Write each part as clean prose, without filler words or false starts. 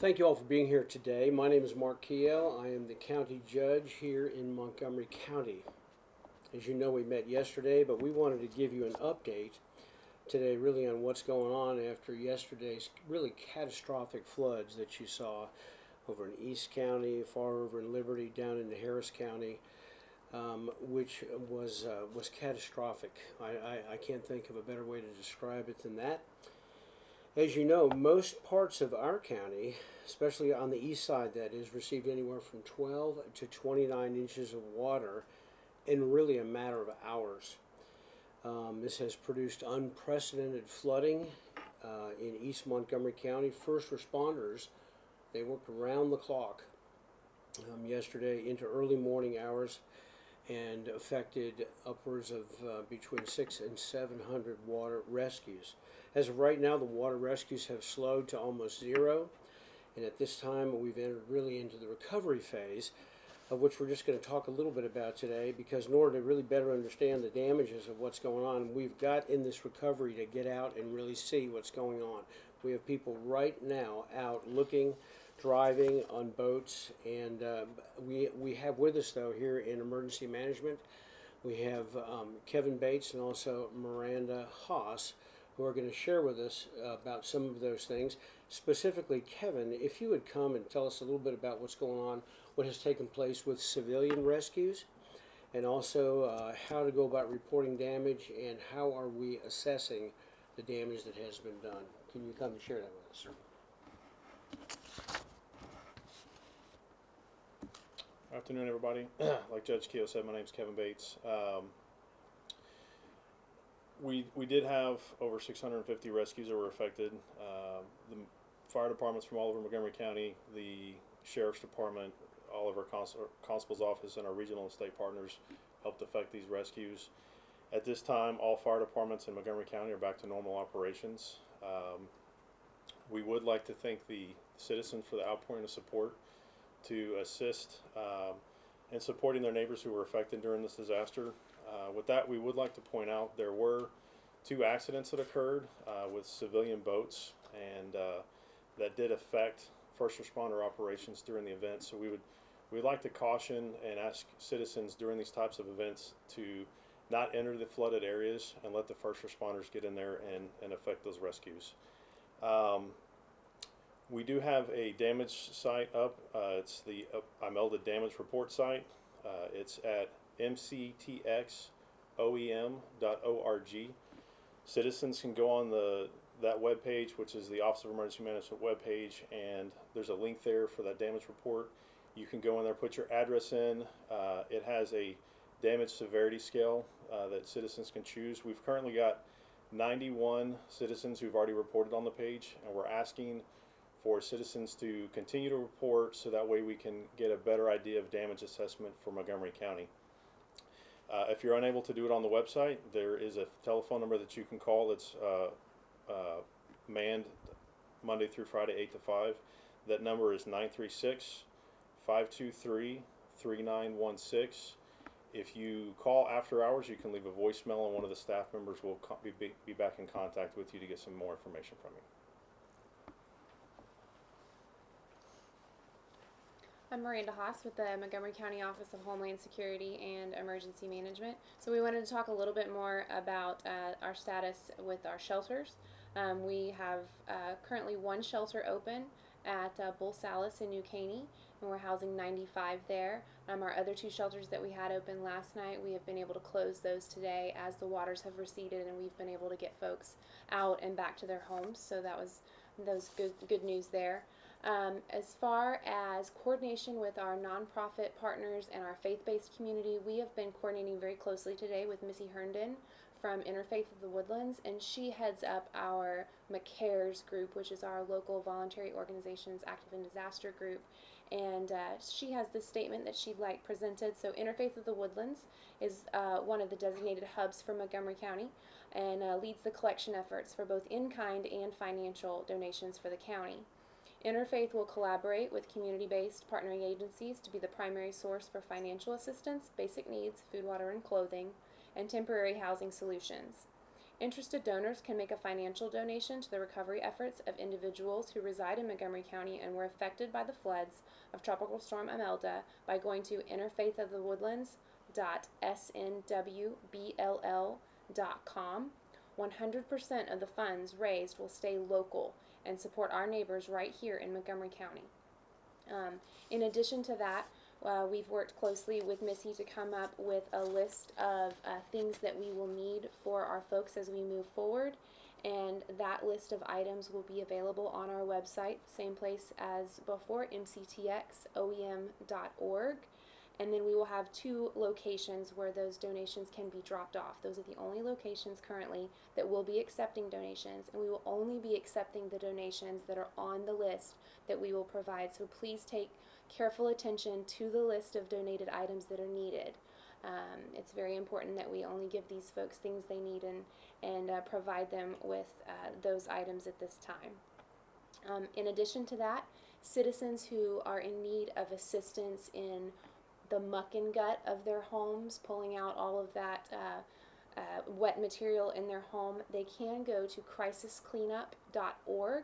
Thank you all for being here today. My name is Mark Kiel. I am the county judge here in Montgomery County. As you know, we met yesterday, but we wanted to give you an update today really on what's going on after yesterday's really catastrophic floods that you saw over in East County, far over in Liberty, down into Harris County, which was catastrophic. I can't think of a better way to describe it than that. As you know, most parts of our county, especially on the east side that is, received anywhere from 12 to 29 inches of water in really a matter of hours. This has produced unprecedented flooding in East Montgomery County. First responders, they worked around the clock yesterday into early morning hours and affected upwards of between 600 and 700 water rescues. As of right now, the water rescues have slowed to almost zero, and at this time we've entered really into the recovery phase, of which we're just going to talk a little bit about today, because in order to really better understand the damages of what's going on, we've got in this recovery to get out and really see what's going on. We have people right now out looking, driving on boats, and we have with us, though, here in emergency management, we have Kevin Bates and also Miranda Haas, who are going to share with us about some of those things. Specifically, Kevin, if you would come and tell us a little bit about what's going on, what has taken place with civilian rescues, and also how to go about reporting damage, and how are we assessing the damage that has been done. Can you come and share that with us, sir? Afternoon, everybody. Like Judge Keogh said, my name is Kevin Bates. We did have over 650 rescues that were affected. The fire departments from all over Montgomery County, the sheriff's department, all of our constable's office, and our regional and state partners helped effect these rescues. At this time, all fire departments in Montgomery County are back to normal operations. We would like to thank the citizens for the outpouring of support to assist in supporting their neighbors who were affected during this disaster. With that, we would like to point out there were 2 accidents that occurred with civilian boats, and that did affect first responder operations during the event. So we'd like to caution and ask citizens during these types of events to not enter the flooded areas and let the first responders get in there and effect those rescues. We do have a damage site up. It's the IMELDA damage report site. It's at mctxoem.org. Citizens can go on that web page, which is the Office of Emergency Management web page, and there's a link there for that damage report. You can go in there, put your address in. It has a damage severity scale that citizens can choose. We've currently got 91 citizens who've already reported on the page, and we're asking for citizens to continue to report so that way we can get a better idea of damage assessment for Montgomery County. If you're unable to do it on the website, there is a telephone number that you can call. It's manned Monday through Friday, 8 to 5. That number is 936-523-3916. If you call after hours, you can leave a voicemail, and one of the staff members will be back in contact with you to get some more information from you. I'm Miranda Haas with the Montgomery County Office of Homeland Security and Emergency Management. So we wanted to talk a little bit more about our status with our shelters. We have currently 1 shelter open at Bull Salis in New Caney, and we're housing 95 there. Our other 2 shelters that we had open last night, we have been able to close those today as the waters have receded, and we've been able to get folks out and back to their homes. So that was good news there. As far as coordination with our nonprofit partners and our faith-based community, we have been coordinating very closely today with Missy Herndon from Interfaith of the Woodlands, and she heads up our McCares group, which is our local voluntary organizations active in disaster group. And she has this statement that she'd like presented. So Interfaith of the Woodlands is one of the designated hubs for Montgomery County, and leads the collection efforts for both in-kind and financial donations for the county. Interfaith will collaborate with community-based partnering agencies to be the primary source for financial assistance, basic needs, food, water, and clothing, and temporary housing solutions. Interested donors can make a financial donation to the recovery efforts of individuals who reside in Montgomery County and were affected by the floods of Tropical Storm Imelda by going to interfaithofthewoodlands.snwbll.com. 100% of the funds raised will stay local and support our neighbors right here in Montgomery County. In addition to that, we've worked closely with Missy to come up with a list of things that we will need for our folks as we move forward, and that list of items will be available on our website, same place as before, mctxoem.org. And then we will have 2 locations where those donations can be dropped off. Those are the only locations currently that will be accepting donations, and we will only be accepting the donations that are on the list that we will provide. So please take careful attention to the list of donated items that are needed. It's very important that we only give these folks things they need and provide them with those items at this time. In addition to that, citizens who are in need of assistance in the muck and gut of their homes, pulling out all of that wet material in their home, they can go to crisiscleanup.org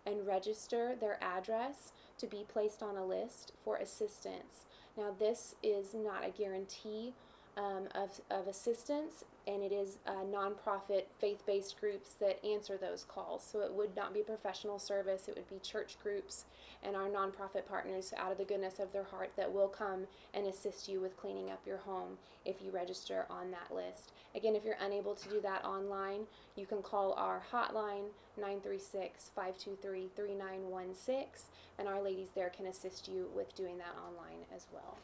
and register their address to be placed on a list for assistance. Now, this is not a guarantee of assistance, and it is nonprofit faith-based groups that answer those calls. So it would not be professional service, it would be church groups and our nonprofit partners out of the goodness of their heart that will come and assist you with cleaning up your home if you register on that list. Again, if you're unable to do that online, you can call our hotline 936-523-3916, and our ladies there can assist you with doing that online as well.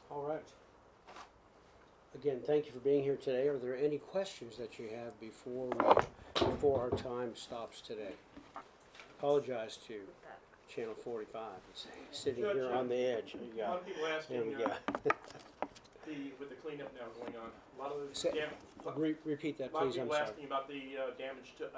All right. Again, thank you for being here today. Are there any questions that you have before our time stops today? Apologize to Channel 45. It's sitting here on the edge. A lot of people asking, There we go. with the cleanup now going on, a lot of the Repeat that, a lot of please. I'm people sorry. asking about the damage to,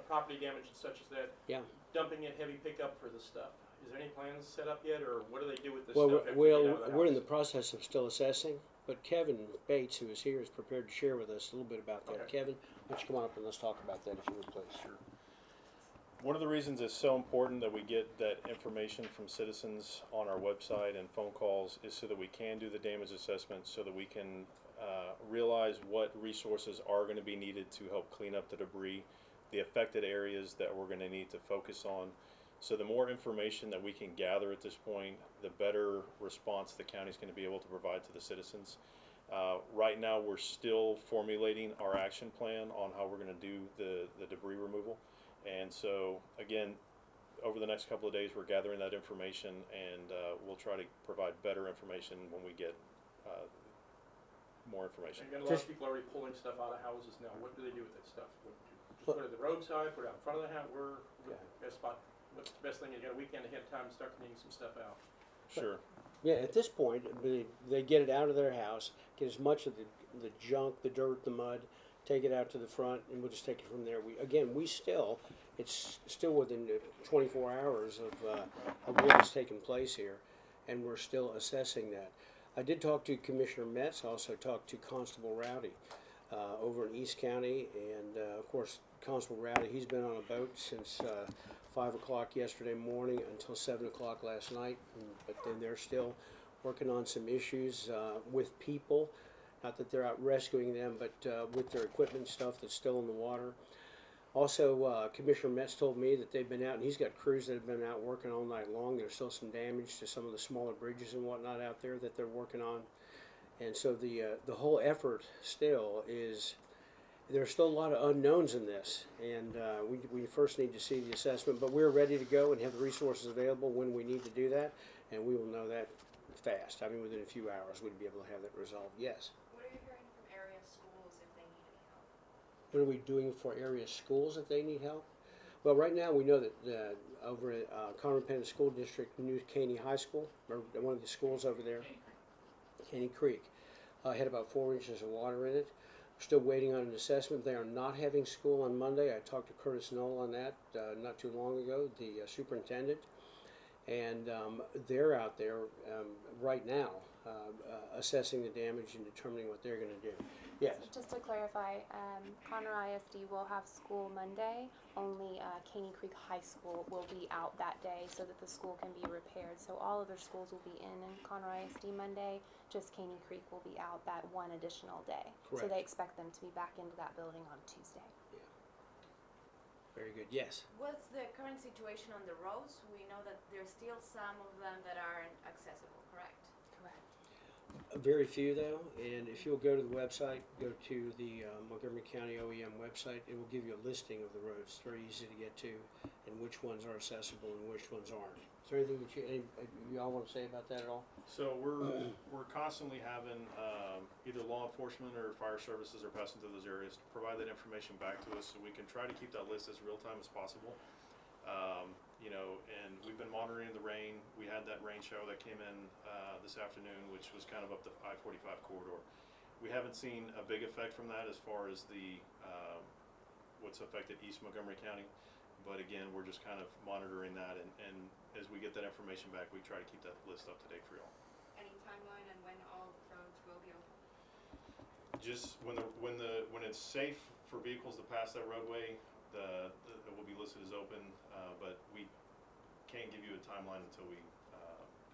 property damage and such as that. Yeah. Dumping it, heavy pickup for the stuff. Is there any plans set up yet, or what do they do with this Well, stuff? after they get out of the we're in house? the process of still assessing, but Kevin Bates, who is here, is prepared to share with us a little bit about that. Okay. Kevin, why don't you come on up and let's talk about that, if you would, please. Sure. One of the reasons it's so important that we get that information from citizens on our website and phone calls is so that we can do the damage assessment, so that we can realize what resources are going to be needed to help clean up the debris, the affected areas that we're going to need to focus on. So the more information that we can gather at this point, the better response the county is going to be able to provide to the citizens. Right now, we're still formulating our action plan on how we're going to do the debris removal. And so, again, over the next couple of days, we're gathering that information, and we'll try to provide better information when we get more information. I've got a lot of people already pulling stuff out of houses now. What do they do with that stuff? Just put it at the roadside, put it out in front of the house? What's the best thing? You got a weekend ahead of time to start cleaning some stuff out. Sure. Yeah, at this point, they get it out of their house, get as much of the junk, the dirt, the mud, take it out to the front, and we'll just take it from there. It's still within 24 hours of what has taken place here, and we're still assessing that. I did talk to Commissioner Metz, also talked to Constable Rowdy over in East County, and of course, Constable Rowdy, he's been on a boat since 5 o'clock yesterday morning until 7 o'clock last night, but then they're still working on some issues with people. Not that they're out rescuing them, but with their equipment stuff that's still in the water. Also, Commissioner Metz told me that they've been out, and he's got crews that have been out working all night long. There's still some damage to some of the smaller bridges and whatnot out there that they're working on. And so the whole effort still is, there's still a lot of unknowns in this, and we first need to see the assessment, but we're ready to go and have the resources available when we need to do that, and we will know that fast. I mean, within a few hours, we'd be able to have that resolved. Yes? What are you hearing from area schools if they need any help? What are we doing for area schools if they need help? Well, right now we know that over at Conroe Independent School District, New Caney High School, or one of the schools over there, Caney Creek, had about 4 inches of water in it. We're still waiting on an assessment. They are not having school on Monday. I talked to Curtis Knoll on that not too long ago, the superintendent, and they're out there right now assessing the damage and determining what they're going to do. Yes. Just to clarify, Conroe ISD will have school Monday. Only Caney Creek High School will be out that day so that the school can be repaired. So all other schools will be in Conroe ISD Monday. Just Caney Creek will be out that one additional day. So Correct. they expect them to be back into that building on Tuesday. Very good. Yes. What's the current situation on the roads? We know that there's still some of them that aren't accessible, correct? Correct. Very few though, and if you'll go to the website, go to the Montgomery County OEM website, it will give you a listing of the roads. It's very easy to get to, and which ones are accessible and which ones aren't. Is there anything that you all want to say about that at all? So we're constantly having either law enforcement or fire services are passing through those areas to provide that information back to us, so we can try to keep that list as real time as possible. You know, and we've been monitoring the rain. We had that rain shower that came in this afternoon, which was kind of up the I-45 corridor. We haven't seen a big effect from that as far as the what's affected East Montgomery County. But again, we're just kind of monitoring that, and as we get that information back, we try to keep that list up to date for y'all. Any timeline on when all roads will be open? Just when it's safe for vehicles to pass that roadway, it will be listed as open, but we can't give you a timeline until we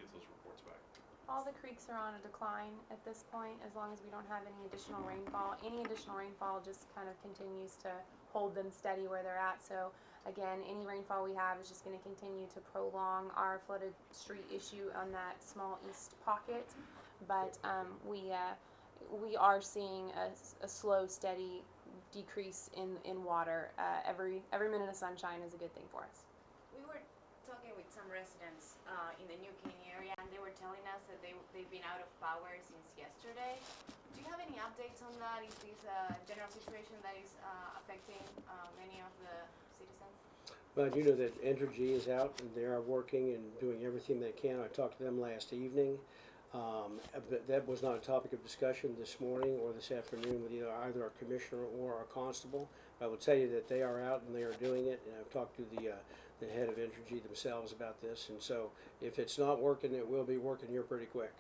get those reports back. All the creeks are on a decline at this point, as long as we don't have any additional rainfall. Any additional rainfall just kind of continues to hold them steady where they're at. So again, any rainfall we have is just going to continue to prolong our flooded street issue on that small east pocket. But we are seeing a slow, steady decrease in water. Every minute of sunshine is a good thing for us. We were talking with some residents in the New Caney area, and they were telling us that they've been out of power since yesterday. Do you have any updates on that? Is this a general situation that is affecting many of the citizens? Well, I do know that Entergy is out and they are working and doing everything they can. I talked to them last evening. But that was not a topic of discussion this morning or this afternoon with either our commissioner or our constable. I will tell you that they are out and they are doing it, and I've talked to the head of Entergy themselves about this. And so, if it's not working, it will be working here pretty quick.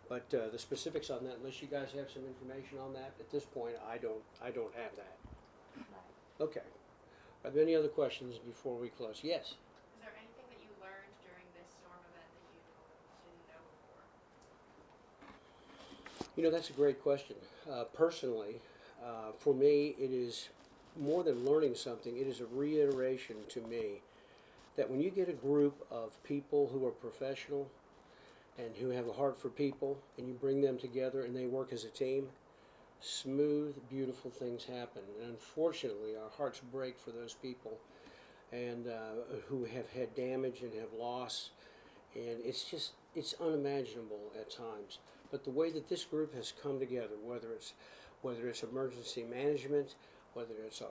But the specifics on that, unless you guys have some information on that at this point, I don't have that. Right. Okay. Are there any other questions before we close? Yes. Is there anything that you learned during this storm event that you didn't know before? You know, that's a great question. Personally, for me, it is more than learning something. It is a reiteration to me that when you get a group of people who are professional and who have a heart for people, and you bring them together and they work as a team, smooth, beautiful things happen. And unfortunately, our hearts break for those people and who have had damage and have loss. And it's unimaginable at times. But the way that this group has come together, whether it's emergency management, whether it's our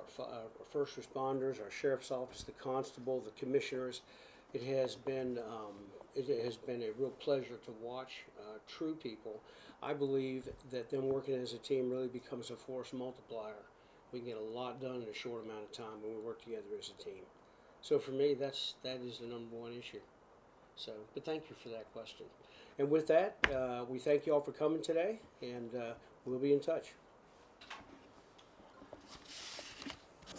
first responders, our sheriff's office, the constable, the commissioners, it has been a real pleasure to watch true people. I believe that them working as a team really becomes a force multiplier. We can get a lot done in a short amount of time when we work together as a team. So for me, that is the number one issue. So, but thank you for that question. And with that, we thank you all for coming today, and we'll be in touch.